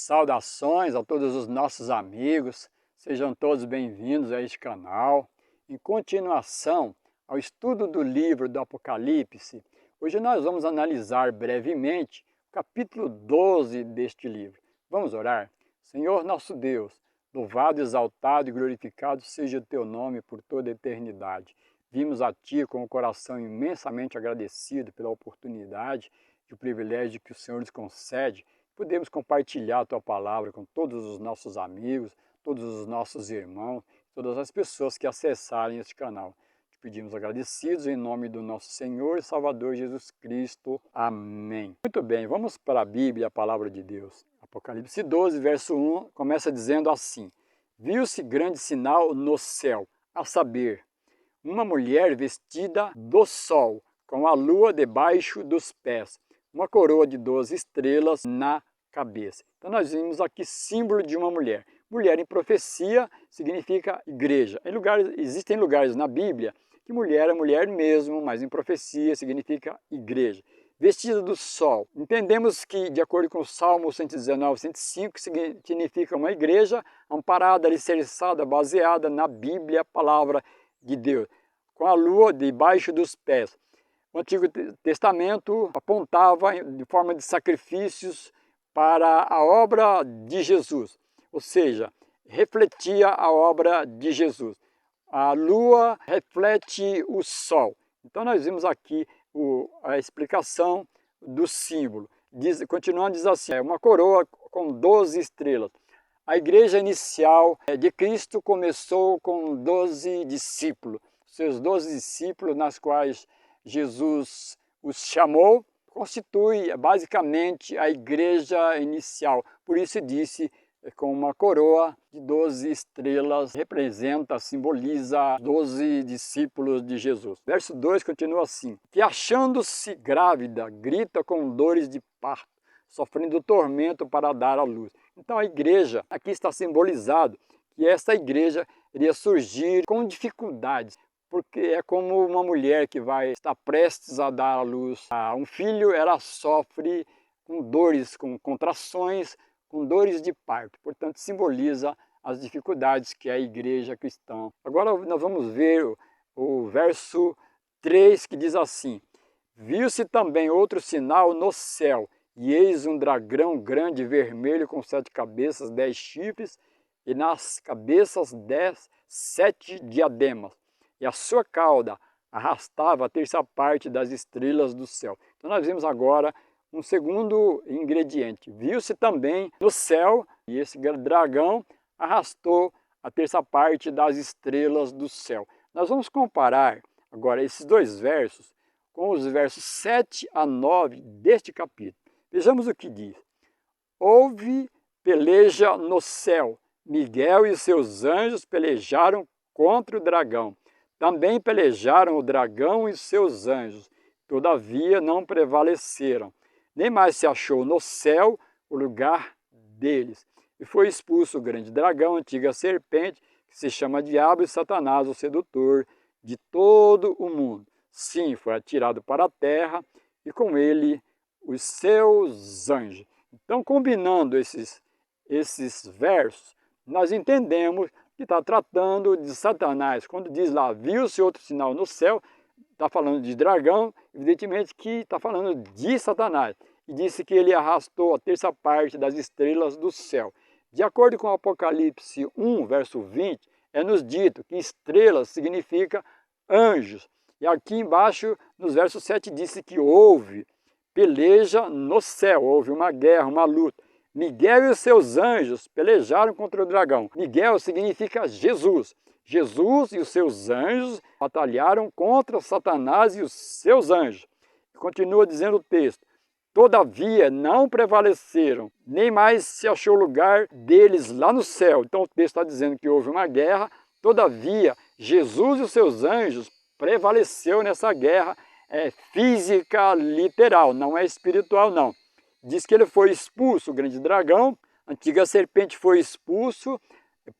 Saudações a todos os nossos amigos, sejam todos bem-vindos a este canal. Em continuação ao estudo do livro do Apocalipse, hoje nós vamos analisar brevemente o capítulo 12 deste livro. Vamos orar? Senhor nosso Deus, louvado, exaltado e glorificado seja o Teu nome por toda a eternidade. Vimos a Ti com o coração imensamente agradecido pela oportunidade e o privilégio que o Senhor nos concede. Podemos compartilhar a Tua Palavra com todos os nossos amigos, todos os nossos irmãos, todas as pessoas que acessarem este canal. Te pedimos agradecidos em nome do nosso Senhor e Salvador Jesus Cristo. Amém. Muito bem, vamos para a Bíblia, a Palavra de Deus. Apocalipse 12, verso 1, começa dizendo assim: Viu-se grande sinal no céu, a saber, uma mulher vestida do sol, com a lua debaixo dos pés, uma coroa de 12 estrelas na cabeça. Então nós vimos aqui símbolo de uma mulher. Mulher em profecia significa igreja. Existem lugares na Bíblia que mulher é mulher mesmo, mas em profecia significa igreja. Vestida do sol. Entendemos que, de acordo com o Salmo 119, 105, significa uma igreja amparada, alicerçada, baseada na Bíblia, a palavra de Deus, com a lua debaixo dos pés. O Antigo Testamento apontava de forma de sacrifícios para a obra de Jesus, ou seja, refletia a obra de Jesus. A lua reflete o sol. Então nós vimos aqui a explicação do símbolo. Continuando, diz assim: é uma coroa com 12 estrelas. A igreja inicial de Cristo começou com 12 discípulos. Seus 12 discípulos, nas quais Jesus os chamou, constitui basicamente a igreja inicial. Por isso disse, com uma coroa de 12 estrelas, representa, simboliza 12 discípulos de Jesus. Verso 2 continua assim: que achando-se grávida, grita com dores de parto, sofrendo tormento para dar à luz. Então a igreja, aqui está simbolizado que esta igreja iria surgir com dificuldades, porque é como uma mulher que vai estar prestes a dar à luz a um filho, ela sofre com dores, com contrações, com dores de parto. Portanto, simboliza as dificuldades que é a igreja cristã. Agora nós vamos ver o verso 3, que diz assim: Viu-se também outro sinal no céu, e eis um dragão grande vermelho com 7 cabeças, 10 chifres, e nas cabeças 7 diademas. E a sua cauda arrastava a terça parte das estrelas do céu. Então nós vemos agora um segundo ingrediente. Viu-se também no céu, e esse dragão arrastou a terça parte das estrelas do céu. Nós vamos comparar agora esses dois versos com os versos 7 a 9 deste capítulo. Vejamos o que diz. Houve peleja no céu. Miguel e seus anjos pelejaram contra o dragão. Também pelejaram o dragão e seus anjos, todavia não prevaleceram. Nem mais se achou no céu o lugar deles. E foi expulso o grande dragão, a antiga serpente, que se chama Diabo e Satanás, o sedutor de todo o mundo. Sim, foi atirado para a terra e com ele os seus anjos. Então, combinando esses versos, nós entendemos que está tratando de Satanás. Quando diz lá, viu-se outro sinal no céu, está falando de dragão, evidentemente que está falando de Satanás. E disse que ele arrastou a terça parte das estrelas do céu. De acordo com o Apocalipse 1, verso 20, é nos dito que estrelas significa anjos. E aqui embaixo, nos versos 7, disse que houve peleja no céu, houve uma guerra, uma luta. Miguel e os seus anjos pelejaram contra o dragão. Miguel significa Jesus. Jesus e os seus anjos batalharam contra Satanás e os seus anjos. Continua dizendo o texto: todavia não prevaleceram, nem mais se achou lugar deles lá no céu. Então o texto está dizendo que houve uma guerra, todavia Jesus e os seus anjos prevaleceu nessa guerra física, literal, não é espiritual não. Diz que ele foi expulso, o grande dragão, a antiga serpente foi expulso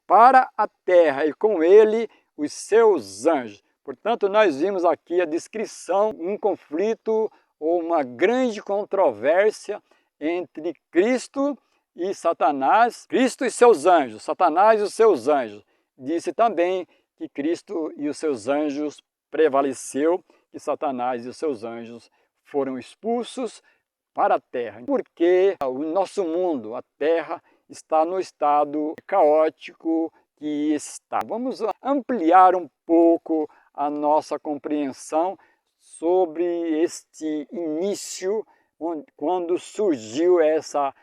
para a terra e com ele os seus anjos. Portanto, nós vimos aqui a descrição, um conflito ou uma grande controvérsia entre Cristo e Satanás, Cristo e seus anjos, Satanás e os seus anjos. Disse também que Cristo e os seus anjos prevaleceu, que Satanás e os seus anjos foram expulsos para a terra. Porque o nosso mundo, a terra, está no estado caótico que está. Vamos ampliar um pouco a nossa compreensão sobre este início, quando surgiu essa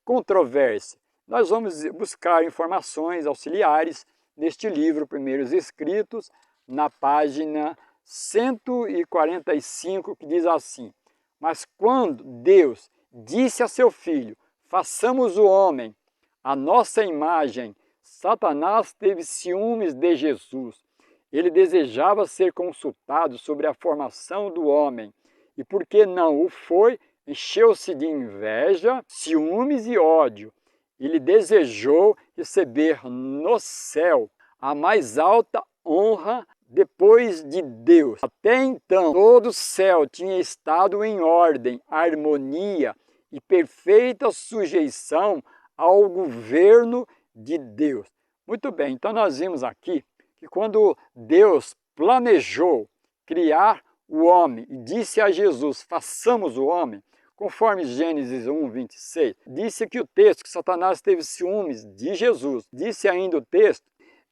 controvérsia. Nós vamos buscar informações auxiliares neste livro, Primeiros Escritos, na página 145, que diz assim: mas quando Deus disse a seu Filho, façamos o homem à nossa imagem, Satanás teve ciúmes de Jesus. Ele desejava ser consultado sobre a formação do homem, e porque não o foi, encheu-se de inveja, ciúmes e ódio. Ele desejou receber no céu a mais alta honra depois de Deus. Até então, todo o céu tinha estado em ordem, harmonia e perfeita sujeição ao governo de Deus. Muito bem, então nós vimos aqui que quando Deus planejou criar o homem e disse a Jesus, façamos o homem, conforme Gênesis 1, 26, disse que o texto que Satanás teve ciúmes de Jesus. Disse ainda o texto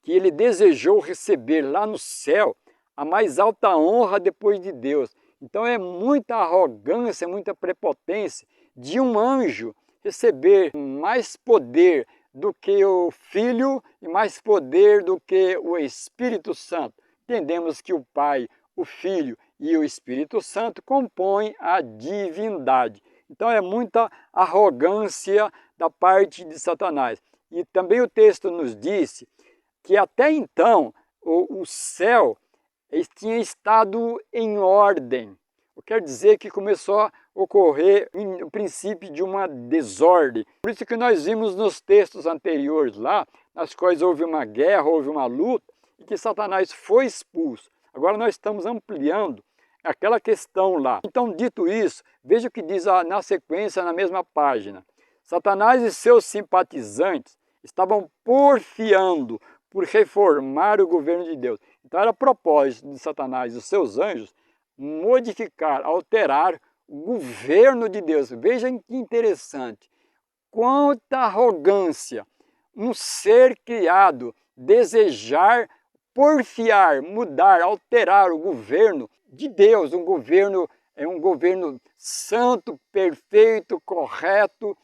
que ele desejou receber lá no céu a mais alta honra depois de Deus. Então é muita arrogância, muita prepotência de um anjo receber mais poder do que o Filho e mais poder do que o Espírito Santo. Entendemos que o Pai, o Filho e o Espírito Santo compõem a divindade. Então é muita arrogância da parte de Satanás. E também o texto nos disse que até então o céu tinha estado em ordem. Quer dizer que começou a ocorrer o princípio de uma desordem. Por isso que nós vimos nos textos anteriores lá, nas quais houve uma guerra, houve uma luta, e que Satanás foi expulso. Agora nós estamos ampliando aquela questão lá. Então, dito isso, veja o que diz na sequência, na mesma página. Satanás e seus simpatizantes estavam porfiando por reformar o governo de Deus. Então era propósito de Satanás e os seus anjos modificar, alterar o governo de Deus. Vejam que interessante, quanta arrogância um ser criado desejar porfiar, mudar, alterar o governo de Deus, um governo santo, perfeito, correto,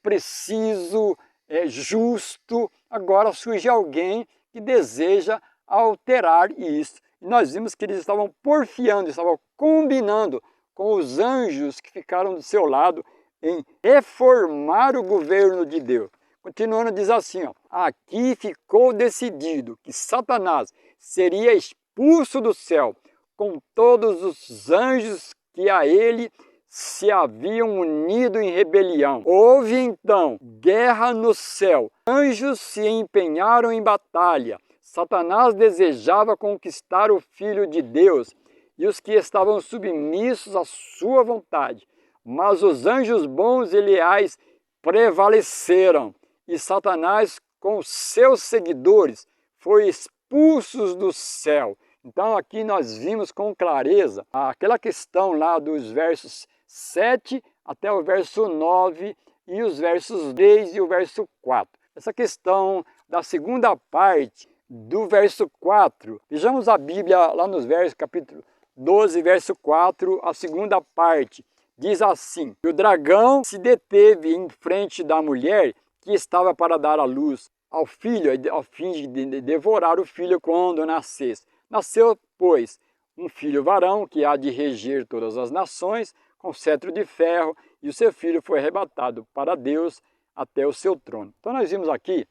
preciso, justo. Agora surge alguém que deseja alterar isso. E nós vimos que eles estavam porfiando, estavam combinando com os anjos que ficaram do seu lado em reformar o governo de Deus. Continuando, diz assim, ó, aqui ficou decidido que Satanás seria expulso do céu com todos os anjos que a ele se haviam unido em rebelião. Houve então guerra no céu. Anjos se empenharam em batalha. Satanás desejava conquistar o Filho de Deus e os que estavam submissos à sua vontade. Mas os anjos bons e leais prevaleceram e Satanás, com seus seguidores, foi expulso do céu. Então aqui nós vimos com clareza aquela questão lá dos versos 7 até o verso 9 e os versos 3 e o verso 4. Essa questão da segunda parte do verso 4, vejamos a Bíblia lá nos versos, capítulo 12, verso 4, a segunda parte, diz assim: o dragão se deteve em frente da mulher que estava para dar à luz ao filho, ao fim de devorar o filho quando nascesse. Nasceu, pois, um filho varão que há de reger todas as nações com cetro de ferro, e o seu filho foi arrebatado para Deus até o seu trono. Então nós vimos aqui,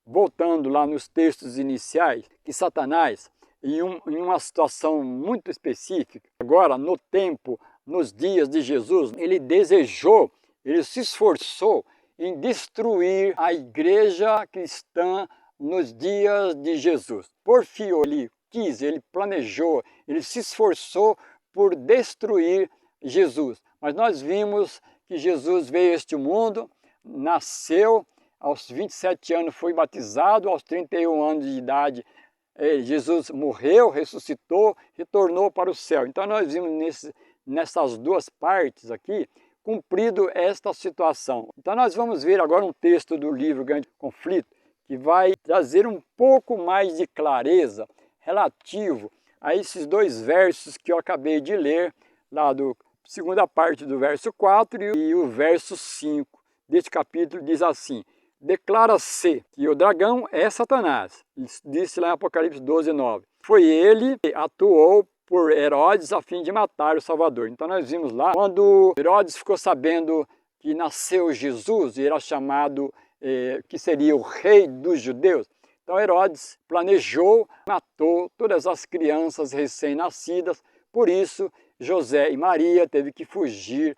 voltando lá nos textos iniciais, que Satanás, em uma situação muito específica, agora no tempo, nos dias de Jesus, ele desejou, ele se esforçou em destruir a igreja cristã nos dias de Jesus. Porfiou, ele quis, ele planejou, ele se esforçou por destruir Jesus. Mas nós vimos que Jesus veio a este mundo, nasceu, aos 27 anos foi batizado, aos 31 anos de idade Jesus morreu, ressuscitou, retornou para o céu. Então nós vimos nessas duas partes aqui, cumprido esta situação. Então nós vamos ver agora um texto do livro Grande Conflito, que vai trazer um pouco mais de clareza relativo a esses dois versos que eu acabei de ler, lá do segunda parte do verso 4 e o verso 5 deste capítulo diz assim: declara-se que o dragão é Satanás, disse lá em Apocalipse 12:9. Foi ele que atuou por Herodes a fim de matar o Salvador. Então nós vimos lá, quando Herodes ficou sabendo que nasceu Jesus e era chamado, que seria o rei dos judeus, então Herodes planejou, matou todas as crianças recém-nascidas, por isso José e Maria teve que fugir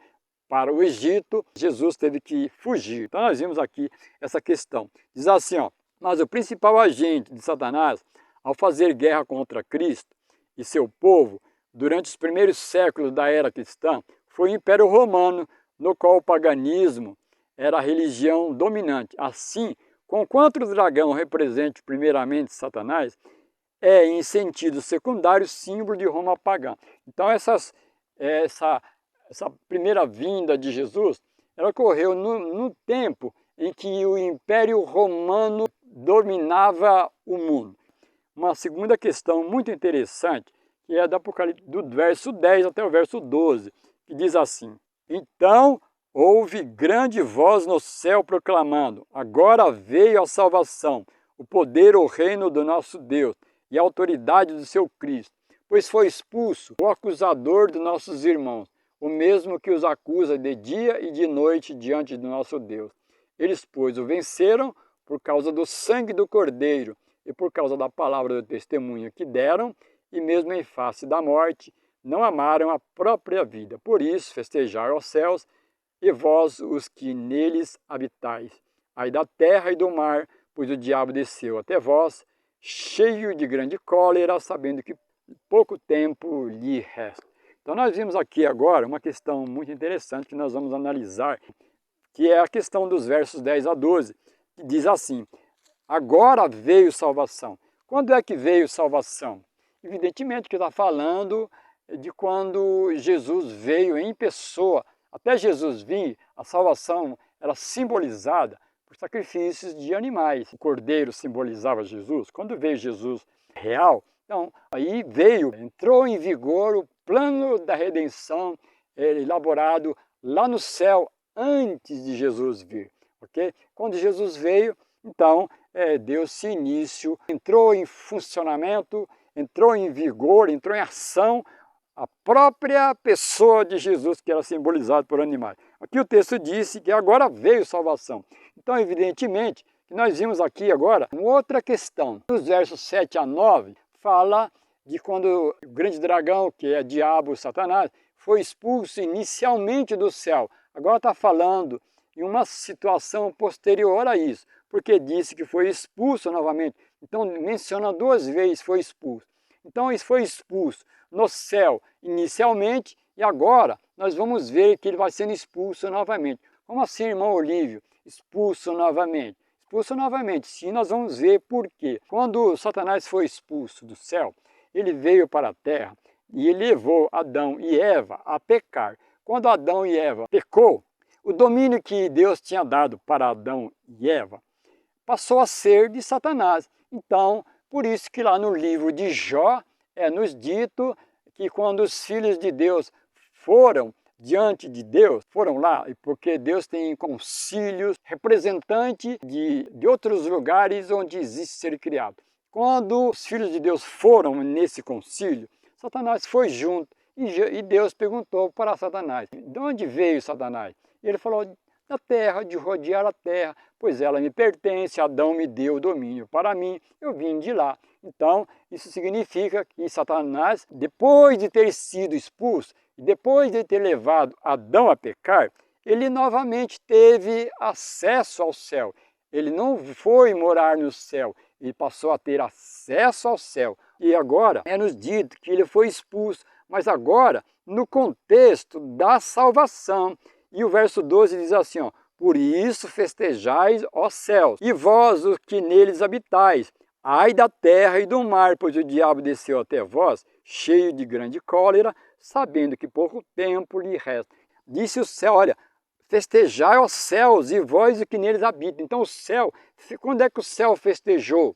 para o Egito, Jesus teve que fugir. Então nós vimos aqui essa questão. Diz assim, ó: mas o principal agente de Satanás, ao fazer guerra contra Cristo e seu povo, durante os primeiros séculos da era cristã, foi o Império Romano, no qual o paganismo era a religião dominante. Assim, conquanto o dragão represente primeiramente Satanás, é em sentido secundário símbolo de Roma pagã. Então essa primeira vinda de Jesus, ela ocorreu no tempo em que o Império Romano dominava o mundo. Uma segunda questão muito interessante, que é do Apocalipse, do verso 10 até o verso 12, que diz assim: então houve grande voz no céu proclamando: agora veio a salvação, o poder, o reino do nosso Deus e a autoridade do seu Cristo, pois foi expulso o acusador dos nossos irmãos, o mesmo que os acusa de dia e de noite diante do nosso Deus. Eles, pois, o venceram por causa do sangue do Cordeiro e por causa da palavra do testemunho que deram, e mesmo em face da morte, não amaram a própria vida. Por isso, festejai aos céus, e vós os que neles habitais. Ai da terra e do mar, pois o diabo desceu até vós, cheio de grande cólera, sabendo que pouco tempo lhe resta. Então nós vimos aqui agora uma questão muito interessante que nós vamos analisar, que é a questão dos versos 10 a 12, que diz assim: agora veio salvação. Quando é que veio salvação? Evidentemente que está falando de quando Jesus veio em pessoa. Até Jesus vir, a salvação era simbolizada por sacrifícios de animais. O cordeiro simbolizava Jesus. Quando veio Jesus real, então aí entrou em vigor o plano da redenção elaborado lá no céu antes de Jesus vir. Okay? Quando Jesus veio, então deu-se início, entrou em funcionamento, entrou em vigor, entrou em ação a própria pessoa de Jesus, que era simbolizado por animais. Aqui o texto disse que agora veio salvação. Então, evidentemente, que nós vimos aqui agora uma outra questão. Nos versos 7 a 9, fala de quando o grande dragão, que é diabo, Satanás, foi expulso inicialmente do céu. Agora está falando em uma situação posterior a isso, porque disse que foi expulso novamente. Então, menciona duas vezes foi expulso. Então, ele foi expulso no céu inicialmente e agora nós vamos ver que ele vai sendo expulso novamente. Como assim, irmão Olívio? Expulso novamente. Expulso novamente, sim, nós vamos ver por quê. Quando Satanás foi expulso do céu, ele veio para a terra e ele levou Adão e Eva a pecar. Quando Adão e Eva pecou, o domínio que Deus tinha dado para Adão e Eva passou a ser de Satanás. Então, por isso que lá no livro de Jó é nos dito que quando os filhos de Deus foram diante de Deus, foram lá, porque Deus tem concílios, representante de outros lugares onde existe ser criado. Quando os filhos de Deus foram nesse concílio, Satanás foi junto e Deus perguntou para Satanás: de onde veio Satanás? E ele falou: da terra, de rodear a terra, pois ela me pertence, Adão me deu o domínio para mim, eu vim de lá. Então, isso significa que Satanás, depois de ter sido expulso, e depois de ter levado Adão a pecar, ele novamente teve acesso ao céu. Ele não foi morar no céu, ele passou a ter acesso ao céu. E agora é nos dito que ele foi expulso, mas agora no contexto da salvação. E o verso 12 diz assim, ó: Por isso festejais, ó céus, e vós os que neles habitais. Ai da terra e do mar, pois o diabo desceu até vós, cheio de grande cólera, sabendo que pouco tempo lhe resta. Disse o céu, olha, festejai, ó céus, e vós os que neles habitam. Então o céu, quando é que o céu festejou?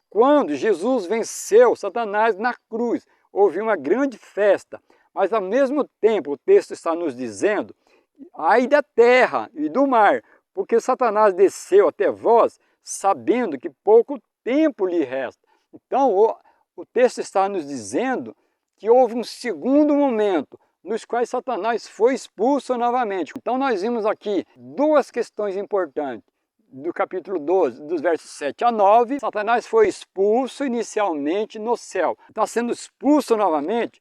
Quando Jesus venceu Satanás na cruz, houve uma grande festa. Mas ao mesmo tempo o texto está nos dizendo, ai da terra e do mar, porque Satanás desceu até vós, sabendo que pouco tempo lhe resta. Então o texto está nos dizendo que houve um segundo momento, nos quais Satanás foi expulso novamente. Então nós vimos aqui duas questões importantes. Do capítulo 12, dos versos 7 a 9, Satanás foi expulso inicialmente no céu. Está sendo expulso novamente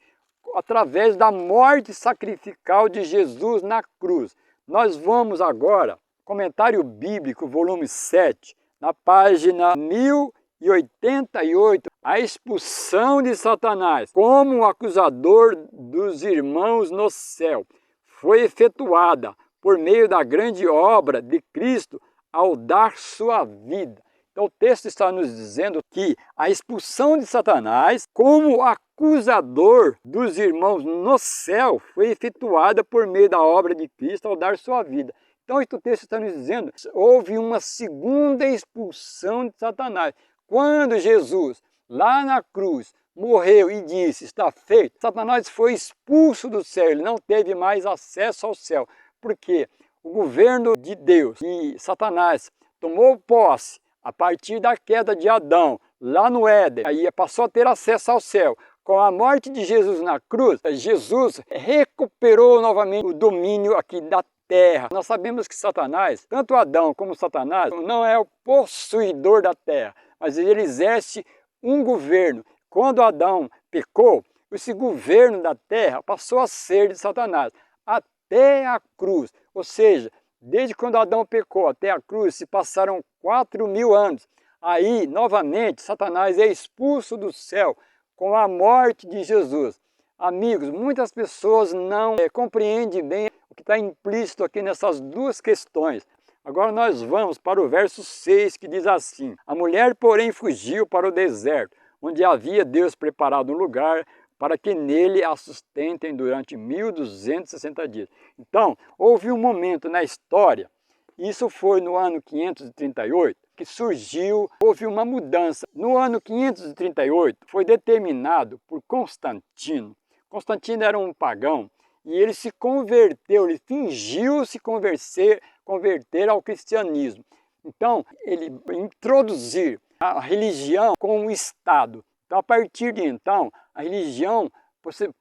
através da morte sacrificial de Jesus na cruz. Nós vamos agora, comentário bíblico, volume 7, na página 1088, a expulsão de Satanás como acusador dos irmãos no céu foi efetuada por meio da grande obra de Cristo ao dar sua vida. Então o texto está nos dizendo que a expulsão de Satanás como acusador dos irmãos no céu foi efetuada por meio da obra de Cristo ao dar sua vida. Então o texto está nos dizendo que houve uma segunda expulsão de Satanás. Quando Jesus, lá na cruz, morreu e disse, está feito, Satanás foi expulso do céu, ele não teve mais acesso ao céu. Por quê? O governo de Deus e Satanás tomou posse a partir da queda de Adão, lá no Éden, aí passou a ter acesso ao céu. Com a morte de Jesus na cruz, Jesus recuperou novamente o domínio aqui da terra. Nós sabemos que Satanás, tanto Adão como Satanás, não é o possuidor da terra, mas ele exerce um governo. Quando Adão pecou, esse governo da terra passou a ser de Satanás, até a cruz. Ou seja, desde quando Adão pecou até a cruz, se passaram 4.000 anos. Aí, novamente, Satanás é expulso do céu com a morte de Jesus. Amigos, muitas pessoas não compreendem bem o que está implícito aqui nessas duas questões. Agora nós vamos para o verso 6, que diz assim, a mulher, porém, fugiu para o deserto, onde havia Deus preparado um lugar para que nele a sustentem durante 1260 dias. Então, houve um momento na história, isso foi no ano 538, que surgiu, houve uma mudança. No ano 538, foi determinado por Constantino. Constantino era um pagão e ele se converteu, ele fingiu se converter ao cristianismo. Então, ele introduzir a religião como um Estado. Então, a partir de então, a religião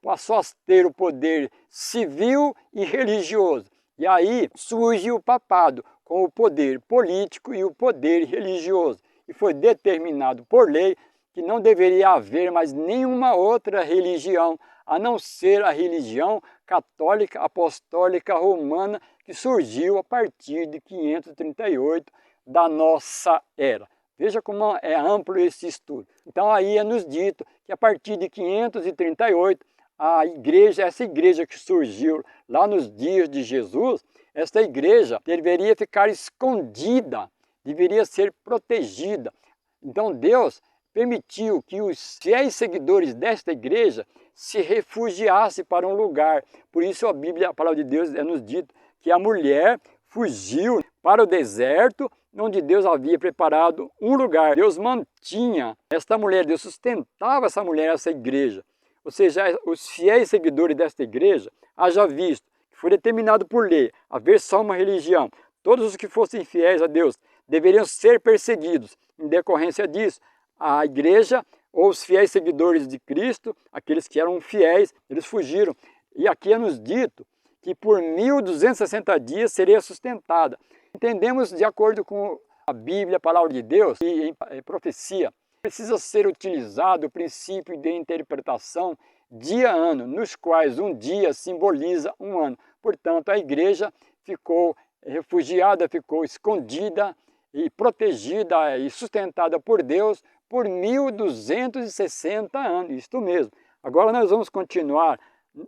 passou a ter o poder civil e religioso. E aí surge o papado com o poder político e o poder religioso. E foi determinado por lei que não deveria haver mais nenhuma outra religião, a não ser a religião católica apostólica romana, que surgiu a partir de 538 da nossa era. Veja como é amplo esse estudo. Então aí é nos dito que a partir de 538, essa igreja que surgiu lá nos dias de Jesus, esta igreja deveria ficar escondida, deveria ser protegida. Então Deus permitiu que os fiéis seguidores desta igreja se refugiassem para um lugar. Por isso a Bíblia, a palavra de Deus, nos dito que a mulher fugiu para o deserto, onde Deus havia preparado um lugar. Deus mantinha esta mulher, Deus sustentava essa mulher, essa igreja. Ou seja, os fiéis seguidores desta igreja, haja visto que foi determinado por lei haver só uma religião. Todos os que fossem fiéis a Deus deveriam ser perseguidos. Em decorrência disso, a igreja ou os fiéis seguidores de Cristo, aqueles que eram fiéis, eles fugiram. E aqui é nos dito que por 1260 dias seria sustentada. Entendemos, de acordo com a Bíblia, a palavra de Deus, e em profecia, precisa ser utilizado o princípio de interpretação dia-ano, nos quais um dia simboliza um ano. Portanto, a igreja ficou refugiada, ficou escondida e protegida e sustentada por Deus por 1260 anos, isto mesmo. Agora nós vamos continuar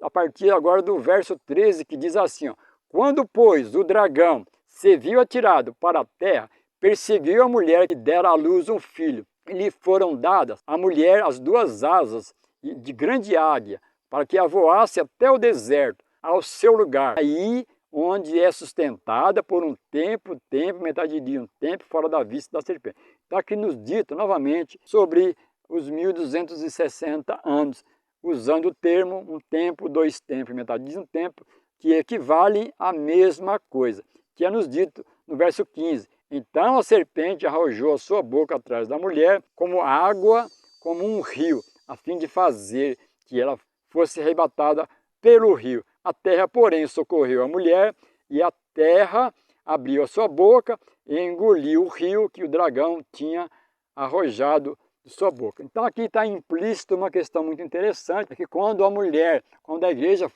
a partir agora do verso 13, que diz assim, ó, quando, pois, o dragão se viu atirado para a terra, perseguiu a mulher que dera à luz um filho. E lhe foram dadas à mulher as duas asas de grande águia, para que a voasse até o deserto, ao seu lugar. Aí onde é sustentada por um tempo, metade de dia, um tempo fora da vista da serpente. Está aqui nos dito novamente sobre os 1260 anos, usando o termo um tempo, dois tempos, metade de um tempo, que equivalem à mesma coisa, que é nos dito no verso 15. Então a serpente arrojou a sua boca atrás da mulher, como água, como um rio, a fim de fazer que ela fosse arrebatada pelo rio. A terra, porém, socorreu a mulher, e a terra abriu a sua boca e engoliu o rio que o dragão tinha arrojado de sua boca. Então aqui está implícito uma questão muito interessante, é que quando a igreja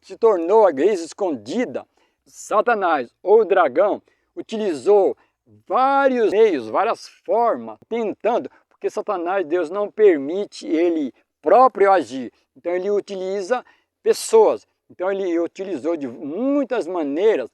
se tornou a igreja escondida, Satanás ou o dragão utilizou vários meios, várias formas, tentando, porque Satanás, Deus não permite ele próprio agir. Então ele utiliza pessoas. Então ele utilizou de muitas maneiras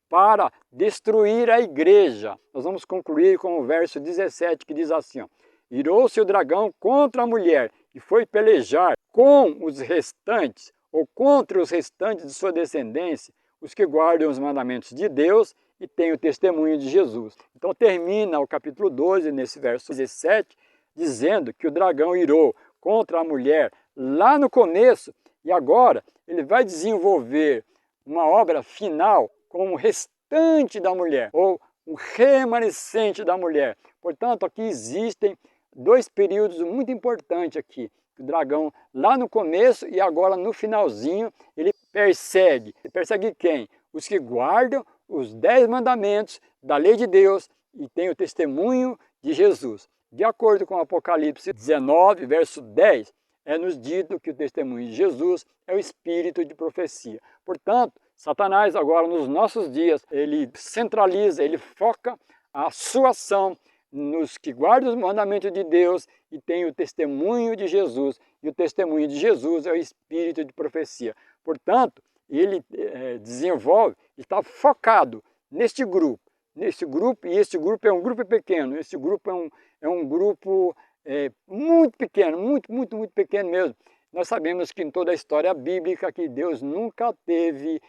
para destruir a igreja. Nós vamos concluir com o verso 17, que diz assim: irou-se o dragão contra a mulher e foi pelejar com os restantes, ou contra os restantes de sua descendência, os que guardam os mandamentos de Deus e têm o testemunho de Jesus. Então termina o capítulo 12, nesse verso 17, dizendo que o dragão irou contra a mulher lá no começo, e agora ele vai desenvolver uma obra final com o restante da mulher, ou o remanescente da mulher. Portanto, aqui existem dois períodos muito importantes aqui. O dragão lá no começo e agora no finalzinho ele persegue. Ele persegue quem? Os que guardam os 10 mandamentos da lei de Deus e têm o testemunho de Jesus. De acordo com Apocalipse 19, verso 10, é nos dito que o testemunho de Jesus é o espírito de profecia. Portanto, Satanás agora nos nossos dias, ele centraliza, ele foca a sua ação nos que guardam os mandamentos de Deus e tem o testemunho de Jesus. E o testemunho de Jesus é o espírito de profecia. Portanto, ele desenvolve, está focado neste grupo. E este grupo é um grupo pequeno. Este grupo é um grupo muito pequeno, muito pequeno mesmo. Nós sabemos que em toda a história bíblica que Deus nunca teve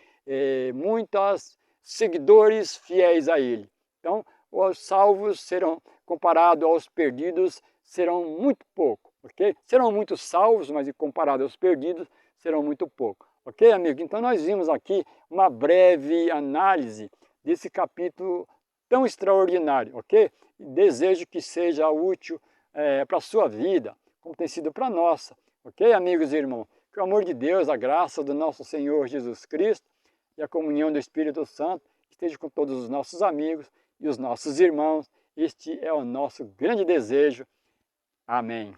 muitos seguidores fiéis a Ele. Então, os salvos serão, comparados aos perdidos, serão muito pouco, ok? Serão muitos salvos, mas comparado aos perdidos, serão muito pouco. Ok, amigo? Então nós vimos aqui uma breve análise desse capítulo tão extraordinário, ok? Desejo que seja útil para a sua vida, como tem sido para a nossa, ok, amigos e irmãos? Que o amor de Deus, a graça do nosso Senhor Jesus Cristo e a comunhão do Espírito Santo esteja com todos os nossos amigos e os nossos irmãos. Este é o nosso grande desejo. Amém.